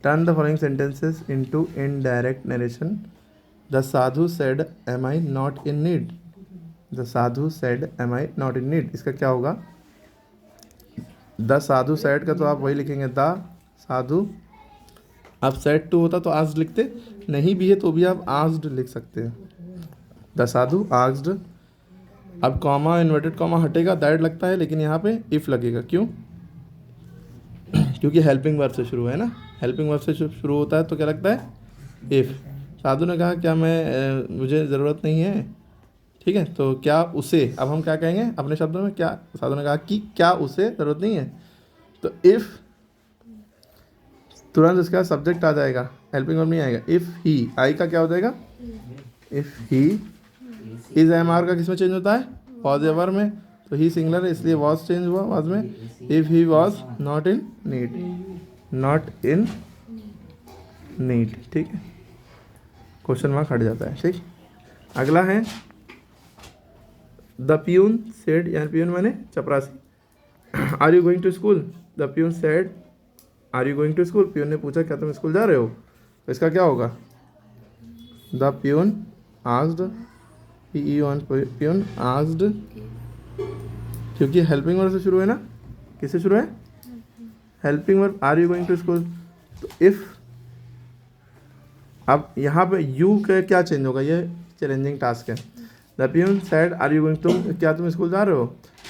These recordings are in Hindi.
Turn the following sentences into indirect narration. The sadhu said am I not in need. The sadhu said am I not in need, इसका क्या होगा? द साधु सेड का तो आप वही लिखेंगे द साधु। आप सेड टू होता तो आस्ड लिखते, नहीं भी है तो भी आप आस्ड लिख सकते हैं। The Sadhu asked. अब कॉमा इन्वर्टेड कॉमा हटेगा, दैट लगता है, लेकिन यहाँ पे इफ़ लगेगा। क्यों? क्योंकि हेल्पिंग वर्ब से शुरू है ना, हेल्पिंग वर्ब से शुरू होता है तो क्या लगता है? इफ़। साधु ने कहा क्या मुझे ज़रूरत नहीं है, ठीक है, तो क्या उसे, अब हम क्या कहेंगे अपने शब्दों में? क्या साधु ने कहा कि क्या उसे ज़रूरत नहीं है, तो इफ़ तुरंत उसका सब्जेक्ट आ जाएगा, हेल्पिंग वर्ब नहीं आएगा। इफ़ ही, आई का क्या हो जाएगा? If he. Is am are का किस में चेंज होता है? वॉज या वर में, तो ही सिंगलर है इसलिए वॉज चेंज हुआ वॉज में। If he was not in need, not in need, ठीक है, क्वेश्चन मार्क हट जाता है। ठीक, अगला है द प्यून सेड, यानी प्यून माने चपरासी। Are you going to school? The peon said are you going to school. Peon ने पूछा क्या तुम स्कूल जा रहे हो, तो इसका क्या होगा? The peon asked, peon asked, क्योंकि हेल्पिंग वर्ब से शुरू है ना, किससे शुरू है? Helping verb. Are you going to school, तो इफ़, अब यहाँ पे यू का क्या चेंज होगा? ये चैलेंजिंग टास्क है। The peon said are you going to, क्या तुम स्कूल जा रहे हो?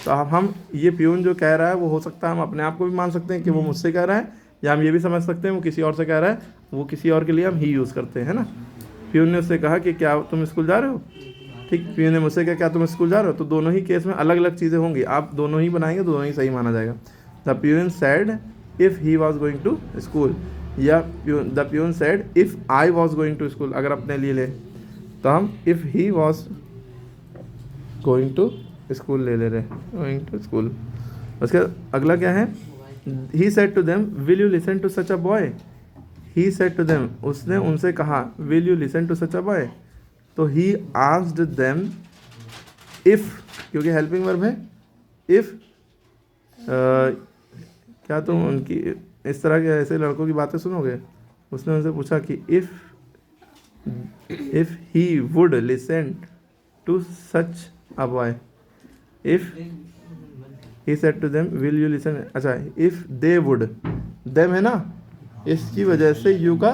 तो अब हम ये प्यून जो कह रहा है वो हो सकता है हम अपने आप को भी मान सकते हैं कि वो मुझसे कह रहा है, या हम ये भी समझ सकते हैं वो किसी और से कह रहा है, वो किसी और के लिए हम ही यूज़ करते हैं ना। प्यून ने उससे कहा कि क्या तुम स्कूल जा रहे हो, ठीक, प्यून ने मुझसे कहा क्या तुम स्कूल जा रहे हो, तो दोनों ही केस में अलग अलग चीज़ें होंगी, आप दोनों ही बनाएंगे, दोनों ही सही माना जाएगा। The peon said if he was going to school, या the peon said if I was going to school. अगर अपने लिए ले तो हम if he was going to school ले ले रहे, गोइंग टू स्कूल। उसके अगला क्या है? He said to them will you listen to such a boy. He said to them, उसने उनसे कहा will you listen to such a boy, तो ही आस्क्ड देम इफ़, क्योंकि हेल्पिंग वर्ब है, इफ़ क्या तुम उनकी इस तरह के ऐसे लड़कों की बातें सुनोगे? उसने उनसे पूछा कि if he would listen to such a boy, if he said to them will you listen, अच्छा इफ़ दे वुड, देम है ना, इसकी वजह से यू का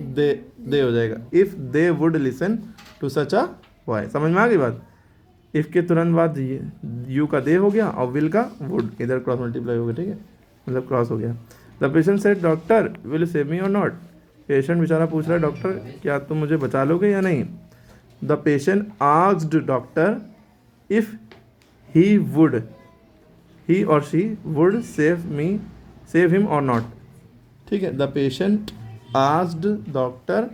दे हो जाएगा। If they would listen to such a boy, समझ में आ गई बात? इफ़ के तुरंत बाद यू का दे हो गया और विल का वुड, इधर क्रॉस मल्टीप्लाई हो गया, ठीक है, मतलब क्रॉस हो गया। The patient said doctor will you save me और नॉट। पेशेंट बेचारा पूछ रहा है डॉक्टर क्या तुम मुझे बचा लोगे या नहीं। The patient asked doctor if he would, he और शी वुड सेव हिम और नॉट, ठीक है। The patient asked doctor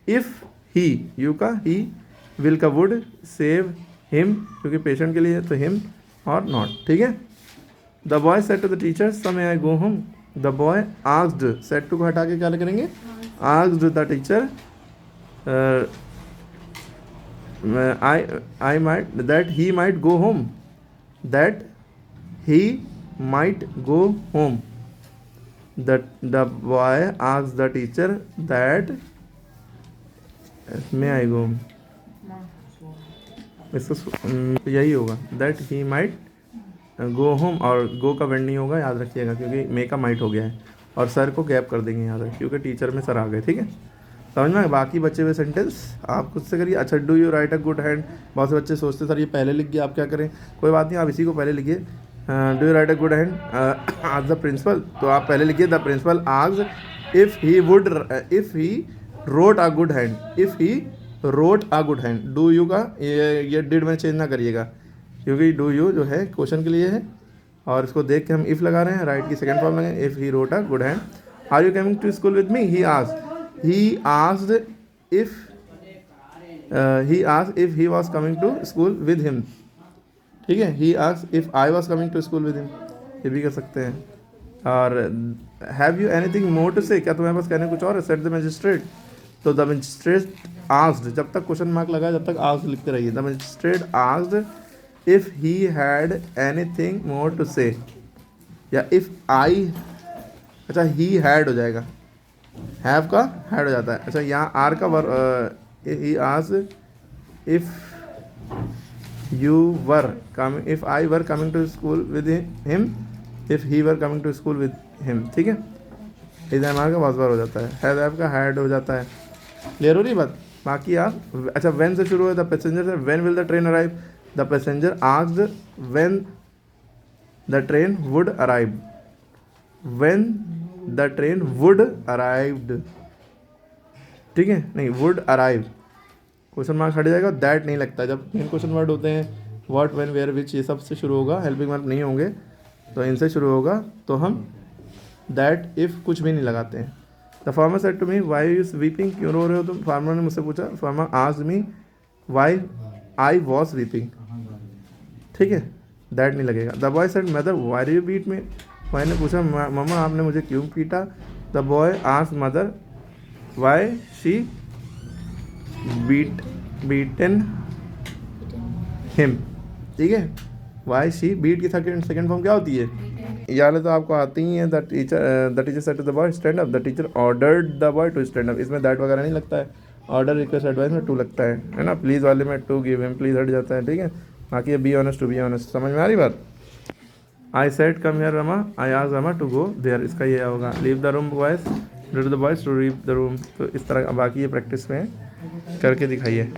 if he, you का ही, विल का वुड, सेव हिम क्योंकि पेशेंट के लिए तो हिम और नॉट, ठीक है। The boy said to the teacher समय I go home. The boy asked, said to को हटा के क्या करेंगे? Asked the teacher I might that he might go home, that he might go home. The boy asked the teacher that may I go home, इसको यही होगा that he might go home, और गो का वेंड नहीं होगा, याद रखिएगा, क्योंकि मे का माइट हो गया है, और सर को गैप कर देंगे याद रखिए, क्योंकि टीचर में सर आ गए, ठीक है। समझ में? बाकी बचे हुए सेंटेंस आप खुद से करिए। अच्छा, do you write a good hand, बहुत से बच्चे सोचते सर ये पहले लिख गया, आप क्या करें? कोई बात नहीं, आप इसी को पहले लिखिए। Do you write a good hand as the principal, तो आप पहले लिखिए the principal asked if he would, if he wrote a good hand, if he wrote a good hand. Do you का ये डिड में चेंज ना करिएगा, क्योंकि डू यू जो है क्वेश्चन के लिए है, और इसको देख के हम इफ़ लगा रहे हैं, राइट की सेकंड फॉर्म लगे, if he wrote a good hand. Are you coming to school with me, he asked if he was coming to school with him, ठीक है। He asked if I was coming to school with him, ये भी कर सकते हैं। और have you anything more to say, क्या तुम्हारे पास कहने कुछ और है? सेड द मजिस्ट्रेट, तो द मजिस्ट्रेट आस्क्ड, जब तक क्वेश्चन मार्क लगा जब तक आस्क्ड लिखते रहिए। The magistrate asked if he had anything more to say, या इफ़ आई, अच्छा ही हैड हो जाएगा, हैव का हैड हो जाता है। अच्छा यहाँ आर का he asked if you were coming, if I were coming to school with him, if he were coming to school with him, ठीक है। इधर हमारे का वाज वर हो जाता है, हैव हैव का हैड हो जाता है। क्लियर हो रही बात? बाकी आप अच्छा व्हेन से शुरू है, द पैसेंजर से when will the train arrive, the passenger asked when the train would arrive, when the train would arrived, ठीक है। नहीं वुड अराइव, क्वेश्चन मार्क हट जाएगा, दैट नहीं लगता। जब मेन क्वेश्चन वर्ड होते हैं व्हाट, व्हेन, वेयर, विच, ये सब से शुरू होगा, हेल्पिंग वर्ब नहीं होंगे, तो इनसे शुरू होगा, तो हम दैट इफ़ कुछ भी नहीं लगाते हैं। The farmer said to me why you weeping, क्यों रो रहे हो तुम? फार्मर ने मुझसे पूछा, farmer asked me why I was weeping, ठीक है, दैट नहीं लगेगा। The boy said mother why do you beat me, boy ने पूछा मम्मा आपने मुझे क्यों पीटा? The boy asked mother why she beaten him, ठीक है। वाई शी बीट की सेकंड फॉर्म क्या होती है? ये वाले तो आपको आती ही है। The teacher said to the boy stand up, the teacher ordered the boy to stand up, इसमें दैट वगैरह नहीं लगता है। ऑर्डर, रिक्वेस्ट, एडवाइस में टू लगता है ना। प्लीज़ वाले में टू गिव हिम, प्लीज़ हट जाता है, ठीक है। बाकी ये be honest, to be honest, समझ में आ रही बात? I said come here Rama, I asked Rama to go there, इसका ये होगा leave the room boys, the boys to leave the room. तो इस तरह बाकी ये प्रैक्टिस में करके दिखाइए।